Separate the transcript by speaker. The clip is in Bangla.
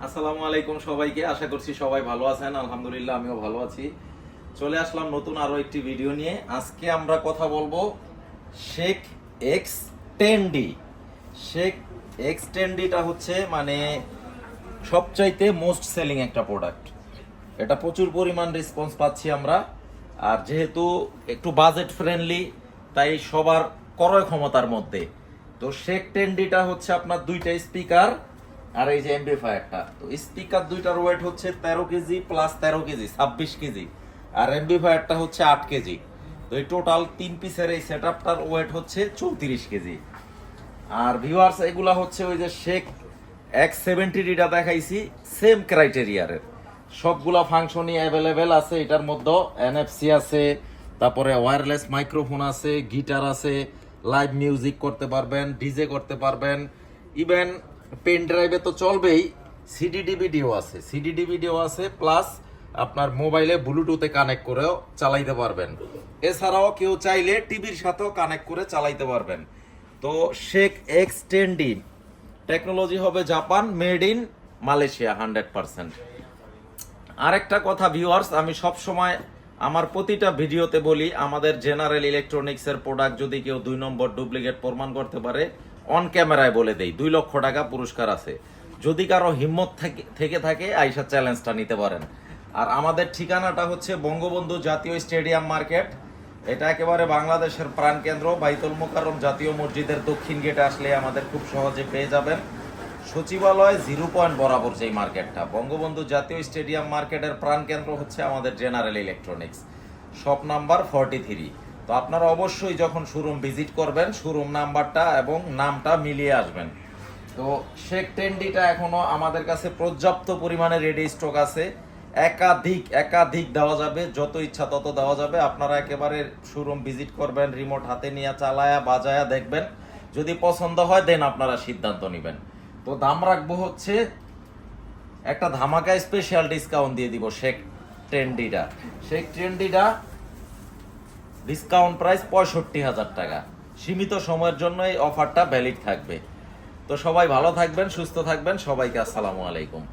Speaker 1: আসসালামু আলাইকুম সবাইকে। আশা করছি সবাই ভালো আছেন। আলহামদুলিল্লাহ আমিও ভালো আছি। চলে আসলাম নতুন আরো একটি ভিডিও নিয়ে। আজকে আমরা কথা বলবো Sheikh X 10D। Sheikh X 10Dটা হচ্ছে মানে সবচাইতে মোস্ট সেলিং একটা প্রোডাক্ট। এটা প্রচুর পরিমাণ রেসপন্স পাচ্ছি আমরা। আর যেহেতু একটু বাজেট ফ্রেন্ডলি, তাই সবার ক্রয় ক্ষমতার মধ্যে। তো শেখ 10Dটা হচ্ছে আপনার দুইটা স্পিকার আর এই যে এমপ্লিফায়ারটা। তো স্পিকার দুইটার ওয়েট হচ্ছে 13 কেজি প্লাস 13 কেজি, 26 কেজি। আর এমপ্লিফায়ারটা হচ্ছে 8 কেজি। তো এই টোটাল 3 পিসের এই সেটআপটার ওয়েট হচ্ছে 34 কেজি। আর ভিউয়ার্স, এগুলা হচ্ছে ওই যে শেখ X70Dটা দেখাইছি, সেম ক্রাইটেরিয়ারের সবগুলা ফাংশনই অ্যাভেলেবেল আছে। এটার মধ্যে NFC আছে, তারপরে ওয়্যারলেস মাইক্রোফোন আছে, গিটার আছে, লাইভ মিউজিক করতে পারবেন, ডিজে করতে পারবেন, ইভেন পেন ড্রাইভে তো চলবেই, সিডি ডিভিডিও আছে, প্লাস আপনার মোবাইলে ব্লুটুথে কানেক্ট করেও চালাইতে পারবেন। এছাড়াও কেউ চাইলে টিভির সাথেও কানেক্ট করে চালাইতে পারবেন। তো শেখ X10D টেকনোলজি হবে জাপান, মেড ইন মালয়েশিয়া 100%। আরেকটা কথা ভিউয়ার্স, আমি সব সময় আমার প্রতিটা ভিডিওতে বলি, আমাদের জেনারেল ইলেকট্রনিক্সের প্রোডাক্ট যদি কেউ 2 নম্বর ডুপ্লিকেট প্রমাণ করতে পারে, অন ক্যামেরায় বলে দেই 2 লক্ষ টাকা পুরস্কার আছে। যদি কারো হিম্মত থেকে থাকে আইসা চ্যালেঞ্জটা নিতে পারেন। আর আমাদের ঠিকানাটা হচ্ছে বঙ্গবন্ধু জাতীয় স্টেডিয়াম মার্কেট। এটা একেবারে বাংলাদেশের প্রাণকেন্দ্র, বাইতুল মোকাররম জাতীয় মসজিদের দক্ষিণ গেটে আসলে আমাদের খুব সহজে পেয়ে যাবেন। সচিবালয় 0 পয়েন্ট বরাবর যেই মার্কেটটা, বঙ্গবন্ধু জাতীয় স্টেডিয়াম মার্কেটের প্রাণকেন্দ্র হচ্ছে আমাদের জেনারেল ইলেকট্রনিক্স, শপ নাম্বার 43। তো আপনারা অবশ্যই যখন শোরুম ভিজিট করবেন, শোরুম নাম্বারটা এবং নামটা মিলিয়ে আসবেন। তো শেখ 10Dটা এখনো আমাদের কাছে পর্যাপ্ত পরিমাণে রেডি স্টক আছে। একাধিক দেওয়া যাবে, যত ইচ্ছা তত দেওয়া যাবে। আপনারা একেবারে শোরুম ভিজিট করবেন, রিমোট হাতে নিয়ে চালায়া বাজায়া দেখবেন। যদি পছন্দ হয় দেন আপনারা সিদ্ধান্ত নেবেন। তো দাম রাখবো হচ্ছে একটা ধামাকা স্পেশাল ডিসকাউন্ট দিয়ে দিব শেখ 10Dটা ডিসকাউন্ট প্রাইস 65,000 টাকা। সীমিত সময়ের জন্য এই অফারটা ভ্যালিড থাকবে। তো সবাই ভালো থাকবেন, সুস্থ থাকবেন। সবাইকে আসসালামু আলাইকুম।